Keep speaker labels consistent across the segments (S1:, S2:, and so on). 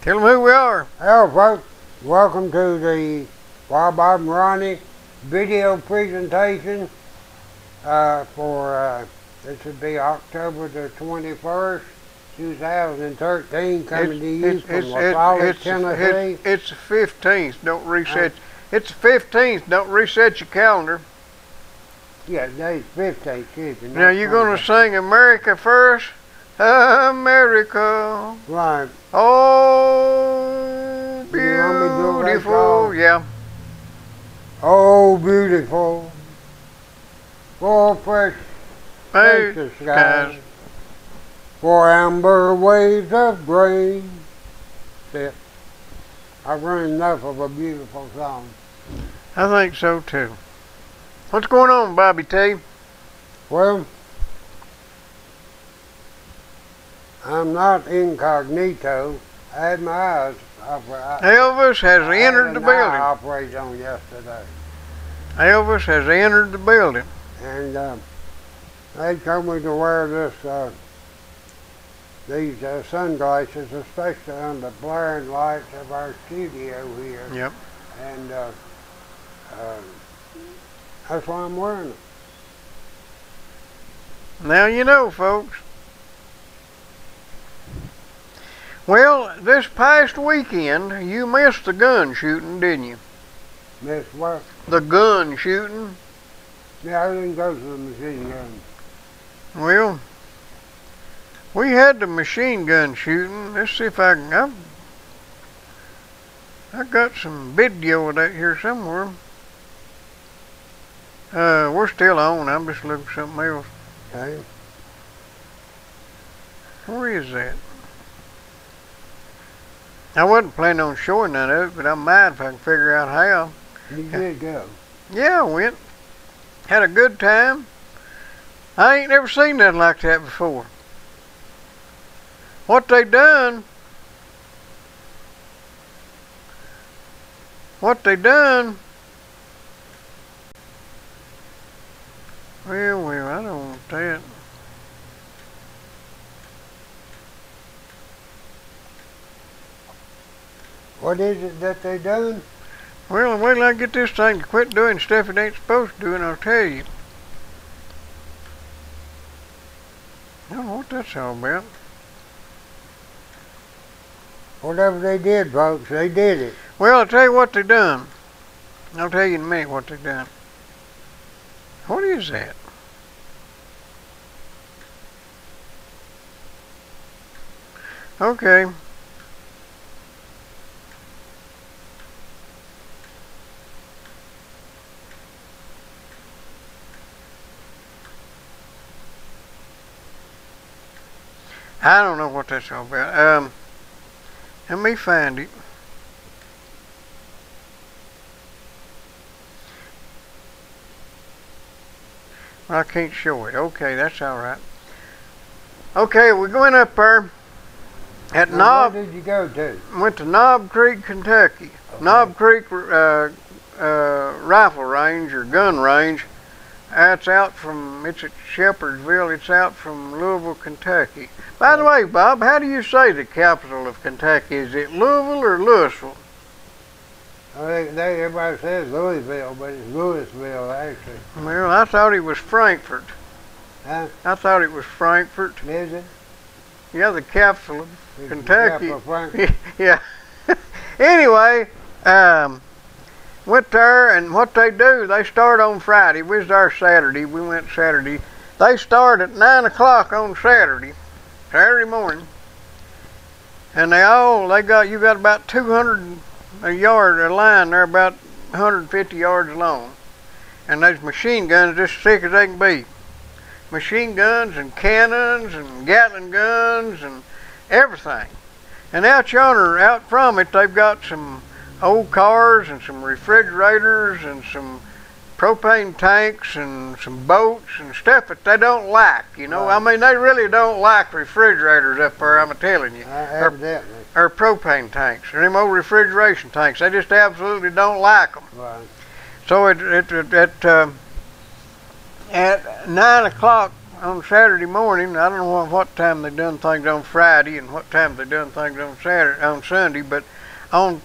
S1: Tell them who we are.
S2: Hello folks, welcome to the Bob and Ronnie video presentation for this would be October the 21st, 2013, coming to you from Apalachee, Tennessee.
S1: It's the 15th. Don't reset. It's the 15th. Don't reset your calendar.
S2: Yeah, today's 15th, excuse me.
S1: Now you're gonna sing America first. America.
S2: Right.
S1: Oh, beautiful. Yeah.
S2: Oh, beautiful. For fresh spacious skies. For amber waves of grain. That's it. I've run enough of a beautiful song.
S1: I think so too. What's going on, Bobby T?
S2: Well, I'm not incognito. I had my eyes operated.
S1: Elvis has entered the building.
S2: I operated on yesterday.
S1: Elvis has entered the building.
S2: And they told me to wear these sunglasses, especially on the blaring lights of our studio here.
S1: Yep.
S2: And that's why I'm wearing them.
S1: Now you know, folks. Well, this past weekend, you missed the gun shooting, didn't you?
S2: Miss what?
S1: The gun shooting.
S2: Yeah, I didn't go to the machine gun.
S1: Well, we had the machine gun shooting. Let's see if I can. I got some video of that here somewhere. We're still on. I'm just looking for something else.
S2: Okay.
S1: Where is that? I wasn't planning on showing none of it, but I might if I can figure out how.
S2: You did go.
S1: Yeah, I went. Had a good time. I ain't never seen nothing like that before. What they done? Well, I don't want that.
S2: What is it that they done?
S1: Well, wait till I get this thing to quit doing stuff it ain't supposed to do, and I'll tell you. I don't know what that's all about.
S2: Whatever they did, folks, they did it.
S1: Well, I'll tell you what they done. I'll tell you in a minute what they done. What is that? Okay. I don't know what that's all about. Let me find it. I can't show it. Okay, that's all right. Okay, we're going up there at Knob.
S2: Where did you go to?
S1: Went to Knob Creek, Kentucky. Okay. Knob Creek rifle range or gun range. It's out from, it's at Shepherdsville. It's out from Louisville, Kentucky. By the way, Bob, how do you say the capital of Kentucky? Is it Louisville or Louisville?
S2: Everybody says Louisville, but it's Louisville, actually.
S1: Well, I thought it was Frankfort.
S2: Huh?
S1: I thought it was Frankfort.
S2: Is it?
S1: Yeah, the capital of Kentucky.
S2: The capital of Frankfort.
S1: Yeah. Anyway, went there, and what they do, they start on Friday. We was there Saturday. We went Saturday. They start at 9 o'clock on Saturday morning. And you got about 200 a line. They're about 150 yards long. And there's machine guns just as thick as they can be. Machine guns and cannons and Gatling guns and everything. And out yonder, out from it, they've got some old cars and some refrigerators and some propane tanks and some boats and stuff that they don't like, you know. Right. I mean, they really don't like refrigerators up there, I'm telling you.
S2: Evidently.
S1: Or propane tanks, or them old refrigeration tanks. They just absolutely don't like them.
S2: Right.
S1: So at 9 o'clock on Saturday morning. I don't know what time they done things on Friday and what time they done things on Sunday, but on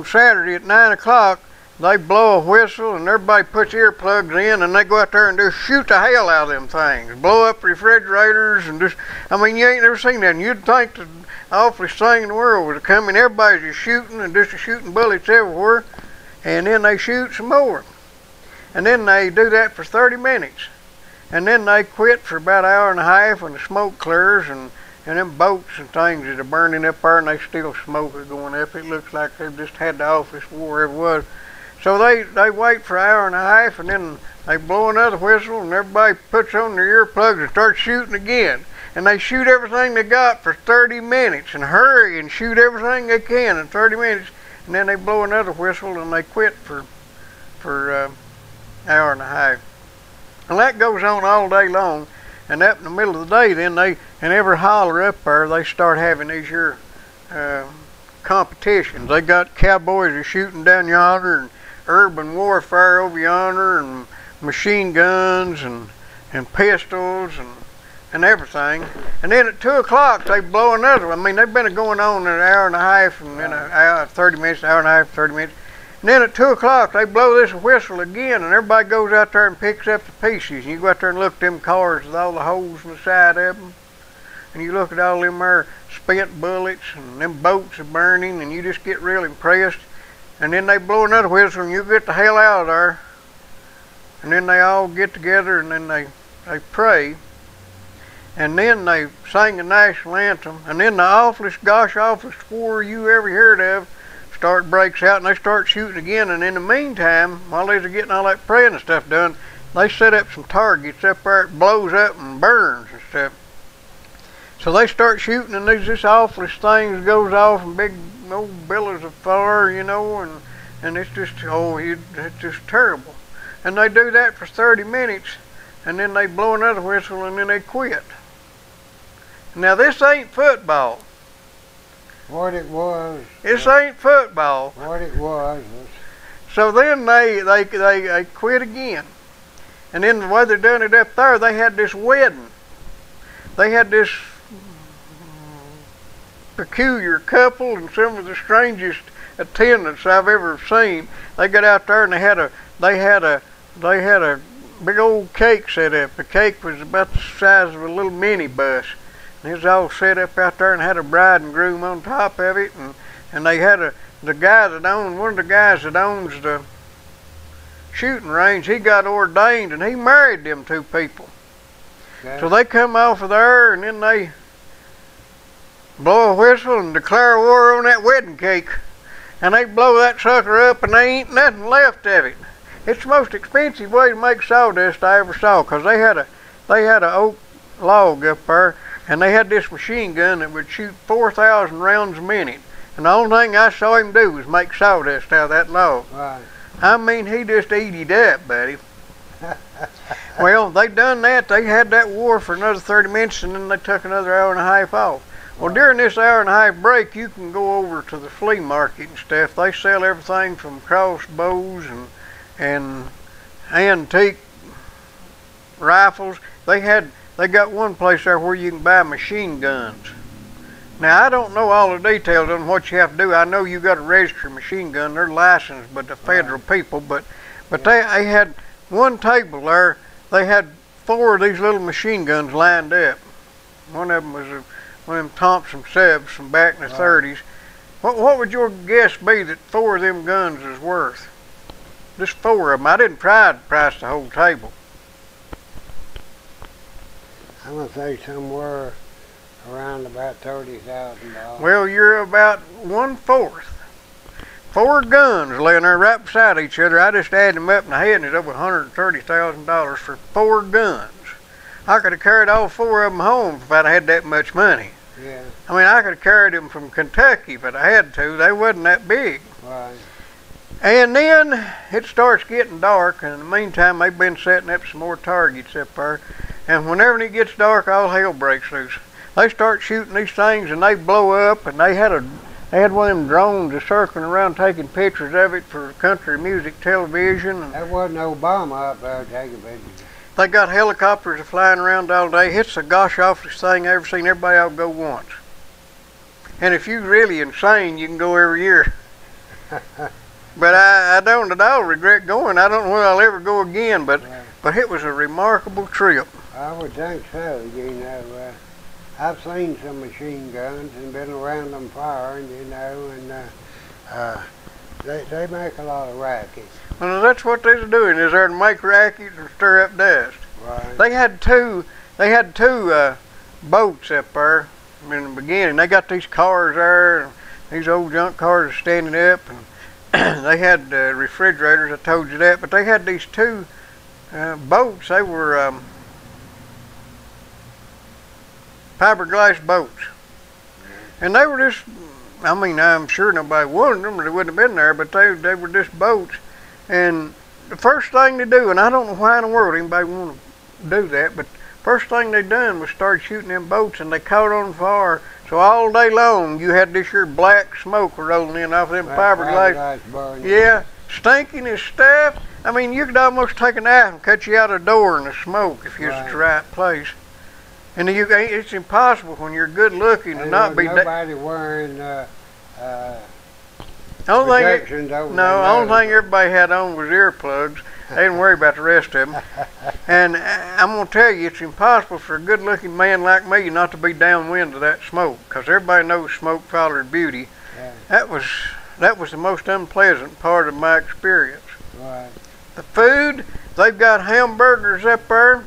S1: Saturday at 9 o'clock they blow a whistle and everybody puts earplugs in and they go out there and just shoot the hell out of them things. Blow up refrigerators and just, I mean, you ain't never seen that. And you'd think the awfulest thing in the world was coming. Everybody's just shooting and just shooting bullets everywhere. And then they shoot some more. And then they do that for 30 minutes. And then they quit for about an hour and a half when the smoke clears and them boats and things that are burning up there and they still smoke are going up. It looks like they've just had the awfulest war ever was. So they wait for an hour and a half and then they blow another whistle and everybody puts on their earplugs and starts shooting again. And they shoot everything they got for 30 minutes and hurry and shoot everything they can in 30 minutes. And then they blow another whistle and they quit for an hour and a half. And that goes on all day long. And up in the middle of the day then in every holler up there they start having these here competitions. They got cowboys are shooting down yonder and urban warfare over yonder and machine guns and pistols and everything. And then at 2 o'clock they blow another one. I mean, they've been going on an hour and a half and then an hour, 30 minutes, an hour and a half, 30 minutes. And then at 2 o'clock they blow this whistle again and everybody goes out there and picks up the pieces. And you go out there and look at them cars with all the holes in the side of them. And you look at all them there spent bullets and them boats are burning and you just get real impressed. And then they blow another whistle and you get the hell out of there. And then they all get together and then they pray. And then they sing the national anthem. And then the awfulest war you ever heard of breaks out and they start shooting again. And in the meantime, while they're getting all that praying and stuff done, they set up some targets up there. It blows up and burns and stuff. So they start shooting and these just awfulest things goes off and big old billows of fire, you know, and it's just, it's just terrible. And they do that for 30 minutes and then they blow another whistle and then they quit. Now this ain't football.
S2: What it was.
S1: This ain't football.
S2: What it was.
S1: So then they quit again. And then the way they done it up there, they had this wedding. They had this peculiar couple and some of the strangest attendants I've ever seen. They got out there and they had a big old cake set up. The cake was about the size of a little minibus. And it was all set up out there and had a bride and groom on top of it. And they had one of the guys that owns the shooting range, he got ordained and he married them two people. Okay. So they come off of there and then they blow a whistle and declare war on that wedding cake. And they blow that sucker up and they ain't nothing left of it. It's the most expensive way to make sawdust I ever saw, because they had a oak log up there and they had this machine gun that would shoot 4,000 rounds a minute. And the only thing I saw him do was make sawdust out of that log. Right. I mean, he just ate it up, buddy. Well, they done that. They had that war for another 30 minutes and then they took another hour and a half off. Well, during this hour and a half break, you can go over to the flea market and stuff. They sell everything from crossbows and antique rifles. They got one place there where you can buy machine guns. Now, I don't know all the details on what you have to do. I know you got to register a machine gun. They're licensed by the federal people, but they had one table there. They had 4 of these little machine guns lined up. One of them was one of them Thompson subs from back in the 30s. What would your guess be that 4 of them guns is worth? Just 4 of them. I didn't try to price the whole table.
S2: I'm going to say somewhere around about $30,000.
S1: Well, you're about 1/4. 4 guns laying there right beside each other. I just added them up in the head and it's over $130,000 for 4 guns. I could have carried all 4 of them home if I'd had that much money.
S2: Yeah.
S1: I mean, I could have carried them from Kentucky if I had to. They wasn't that big.
S2: Right.
S1: And then it starts getting dark, and in the meantime, they've been setting up some more targets up there. And whenever it gets dark, all hell breaks loose. They start shooting these things, and they blow up, and they had one of them drones just circling around taking pictures of it for country music television.
S2: That wasn't Obama up there taking pictures.
S1: They got helicopters flying around all day. It's the gosh awfulest thing I ever seen. Everybody ought to go once. And if you're really insane, you can go every year. But I don't at all regret going. I don't know whether I'll ever go again, but it was a remarkable trip.
S2: I would think so. You know, I've seen some machine guns and been around them firing, you know, and they make a lot of racket.
S1: Well, that's what they're doing, is there to make rackets and stir up dust.
S2: Right.
S1: They had two boats up there in the beginning. They got these cars there, and these old junk cars standing up, and they had refrigerators, I told you that, but they had these two boats. They were fiberglass boats. And they were just, I mean, I'm sure nobody wanted them or they wouldn't have been there, but they were just boats. And the first thing they do, and I don't know why in the world anybody want to do that, but first thing they done was start shooting them boats, and they caught on fire. So all day long you had this here black smoke rolling in off them fiberglass. Yeah, stinking as stuff. I mean, you could almost take a knife and cut you out a door in the smoke if you was at the right place. And it's impossible when you're good looking to not be.
S2: Nobody wearing
S1: only thing everybody had on was earplugs. They didn't worry about the rest of them. And I'm going to tell you, it's impossible for a good-looking man like me not to be downwind of that smoke, because everybody knows smoke follows beauty.
S2: Yeah.
S1: That was the most unpleasant part of my experience.
S2: Right.
S1: The food, they've got hamburgers up there.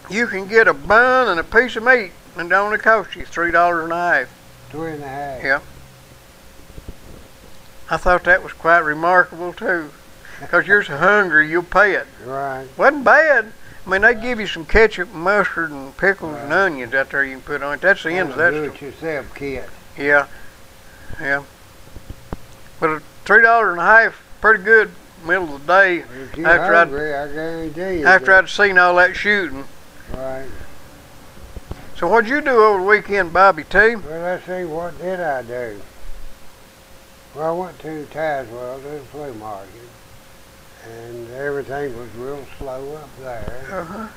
S1: You can get a bun and a piece of meat, and it only costs you $3.50.
S2: $3.50.
S1: Yeah. I thought that was quite remarkable too, because you're so hungry you'll pay it.
S2: Right.
S1: Wasn't bad. I mean, they give you some ketchup and mustard and pickles and onions out there you can put on it. That's the end of that.
S2: Do-it-yourself kit.
S1: Yeah. Yeah. But $3.50, pretty good middle of the day.
S2: If you're hungry, I guarantee you.
S1: After I'd seen all that shooting.
S2: Right.
S1: So what'd you do over the weekend, Bobby T?
S2: Well, let's see, what did I do? Well, I went to Tazewell to the Flea Market, and everything was real slow up there.
S1: Uh-huh.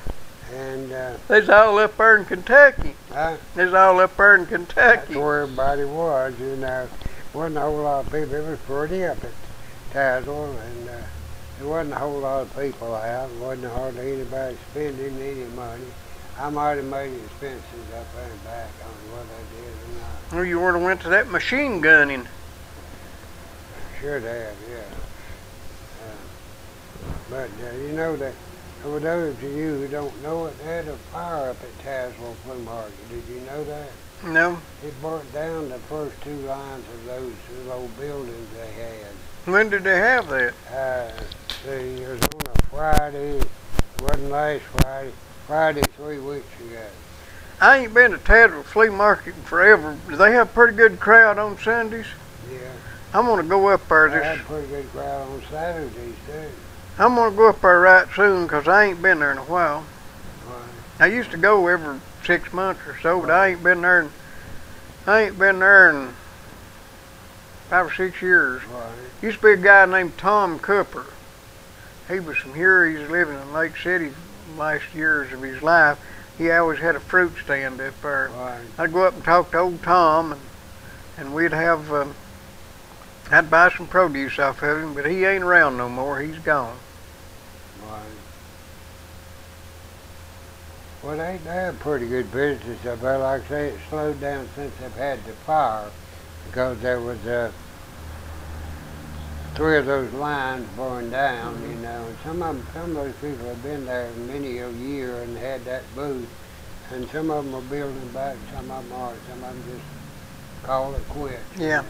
S2: And
S1: they's all up there in Kentucky. They's all up there in Kentucky.
S2: That's where everybody was, you know. Wasn't a whole lot of people. It was pretty up at Tazewell, and there wasn't a whole lot of people out. Wasn't hardly anybody spending any money. I might have made expenses up there and back on what I did or not.
S1: Well, you would have went to that machine gunning.
S2: Sure did, yeah. But you know that for those of you who don't know it, they had a fire up at Tazewell Flea Market. Did you know that?
S1: No.
S2: It burnt down the first two lines of those old buildings they had.
S1: When did they have that?
S2: It was on a Friday. It wasn't last Friday. Friday 3 weeks ago.
S1: I ain't been to Tazewell Flea Market in forever. Do they have a pretty good crowd on Sundays?
S2: Yeah.
S1: I'm going to go up there
S2: They had a pretty good crowd on Saturdays, too.
S1: I'm going to go up there right soon, because I ain't been there in a while.
S2: Right.
S1: I used to go every 6 months or so, but I ain't been there in 5 or 6 years.
S2: Right.
S1: Used to be a guy named Tom Cooper. He was from here. He was living in Lake City last years of his life. He always had a fruit stand up there.
S2: Right.
S1: I'd go up and talk to old Tom, and we'd have, I'd buy some produce off of him, but he ain't around no more. He's gone.
S2: Right. Well, they have pretty good business up there. Like I say, it slowed down since they've had the fire, because there was 3 of those lines burned down, you know, and some of those people have been there many a year and had that booth, and some of them are building back, some of them aren't, some of them just call it quits.
S1: Yeah.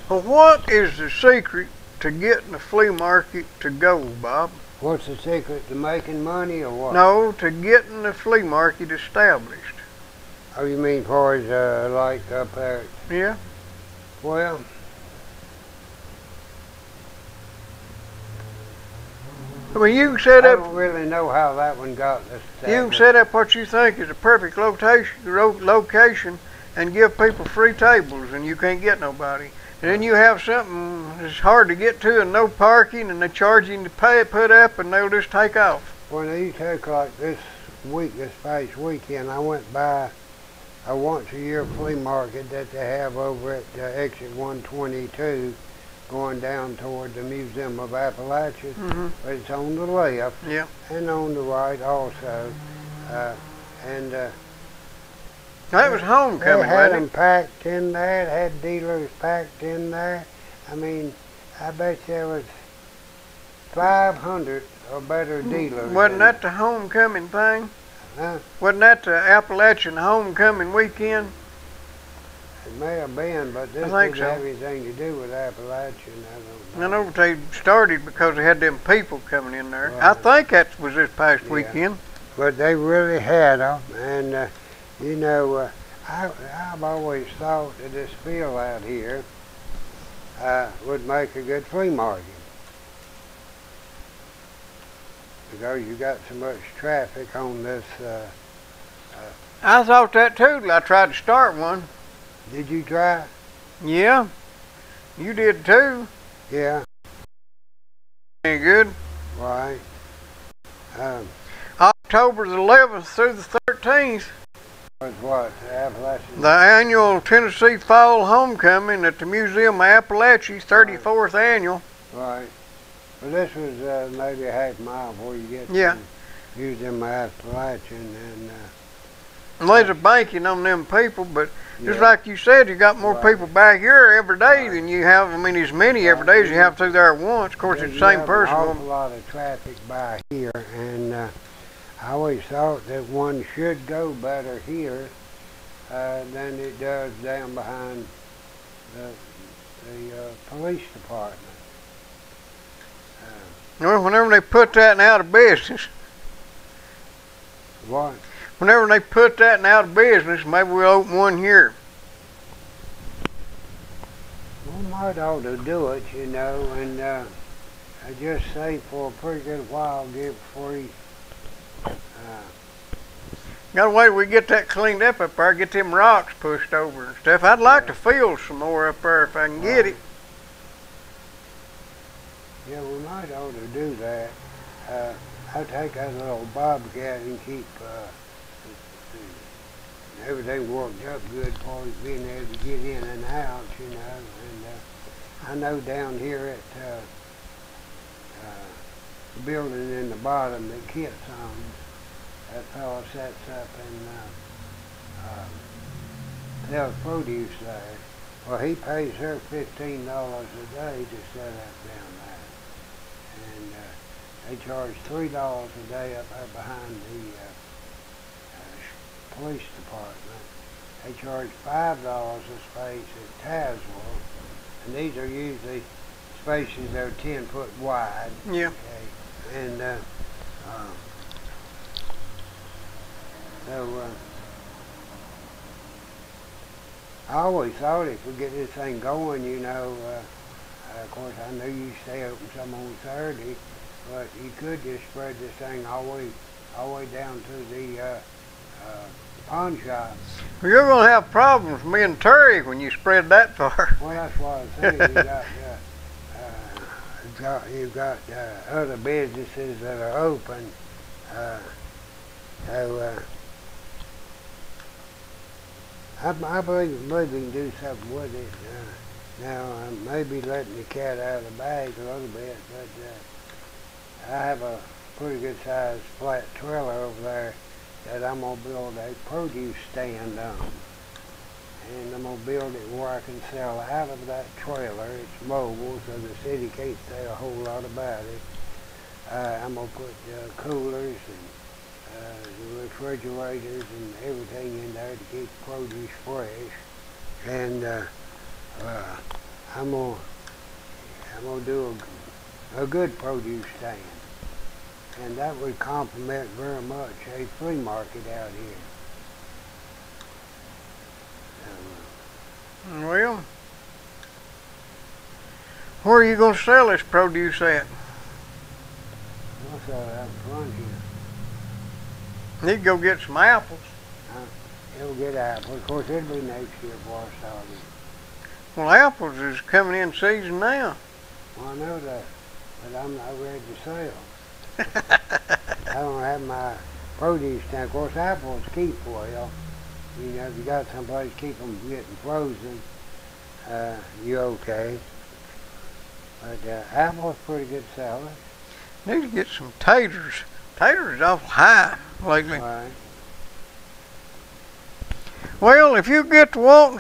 S1: Well, what is the secret to getting the flea market to go, Bob?
S2: What's the secret to making money, or what?
S1: No, to getting the flea market established.
S2: Oh, you mean far as like up there?
S1: Yeah.
S2: Well,
S1: I mean, you can set up.
S2: I don't really know how that one got established.
S1: You can set up what you think is a perfect location and give people free tables, and you can't get nobody. And then you have something that's hard to get to and no parking, and they charge you to pay it, put up, and they'll just take off.
S2: When they took like this past weekend, I went by a once-a-year flea market that they have over at exit 122, going down toward the Museum of Apalachee. But it's on the left, and on the right also.
S1: That was homecoming,
S2: they had
S1: wasn't
S2: them packed in there. They had dealers packed in there. I mean, I bet there was 500 or better dealers.
S1: Wasn't that the homecoming thing?
S2: Huh?
S1: Wasn't that the Appalachian homecoming weekend?
S2: It may have been, but this didn't have anything to do with Appalachian. I don't know.
S1: I know they started because they had them people coming in there.
S2: Right.
S1: I think that was this past weekend.
S2: But they really had them, and you know, I've always thought that this field out here would make a good flea market. Because you got so much traffic on this.
S1: I thought that too till I tried to start one.
S2: Did you try?
S1: Yeah, you did too.
S2: Yeah.
S1: Any good?
S2: Right.
S1: October the 11th through the 13th.
S2: Was what? The Appalachian?
S1: The annual Tennessee Fall Homecoming at the Museum of Apalachee, 34th annual.
S2: Right. Well, this was maybe a half mile before you get to the Museum of Appalachian.
S1: And there's a banking on them people, but just like you said, you got more people back here every day than you have, I mean, as many every day as you have through there at once. Of course, it's the same person.
S2: There's an awful lot of traffic by here, and I always thought that one should go better here than it does down behind the police department.
S1: Well, whenever they put that out of business.
S2: What?
S1: Whenever they put that out of business, maybe we'll open one here.
S2: We might ought to do it, you know, and I just say for a pretty good while, give free.
S1: Got a way we get that cleaned up there, get them rocks pushed over and stuff. I'd like to field some more up there if I can get it.
S2: Yeah, we might ought to do that. I'll take that little bobcat and keep everything worked up good for us being able to get in and out, you know. And I know down here at the building in the bottom that Kit's owns, that fellow sets up and sells produce there. Well, he pays her $15 a day to set up down there. And they charge $3 a day up there behind the police department. They charge $5 a space at Tazewell, and these are usually spaces that are 10 foot wide.
S1: Yeah.
S2: Okay. And I always thought if we get this thing going, you know, of course I knew you stay open some on Saturday, but you could just spread this thing all the way down to the pawn shop.
S1: Well, you're going to have problems, me and Terry, when you spread that far.
S2: Well, that's what I was saying. You've got other businesses that are open. I believe we can do something with it. Now, I may be letting the cat out of the bag a little bit, but I have a pretty good sized flat trailer over there that I'm going to build a produce stand on. And I'm going to build it where I can sell out of that trailer. It's mobile, so the city can't say a whole lot about it. I'm going to put coolers and refrigerators and everything in there to keep produce fresh. And I'm going to do a good produce stand. And that would complement very much a flea market out here.
S1: Well, where are you going to sell this produce at?
S2: I'll sell it out front here.
S1: Need to go get some apples.
S2: It'll get apples. Of course, it'll be next year before I start it.
S1: Well, apples is coming in season now.
S2: Well, I know that, but I'm not ready to sell. I don't have my produce now. Of course, apples keep well. You know, if you got somebody to keep them getting frozen, you're okay. But apples pretty good salad.
S1: Need to get some taters. Taters awful high lately.
S2: Right.
S1: Well, if you get to wanting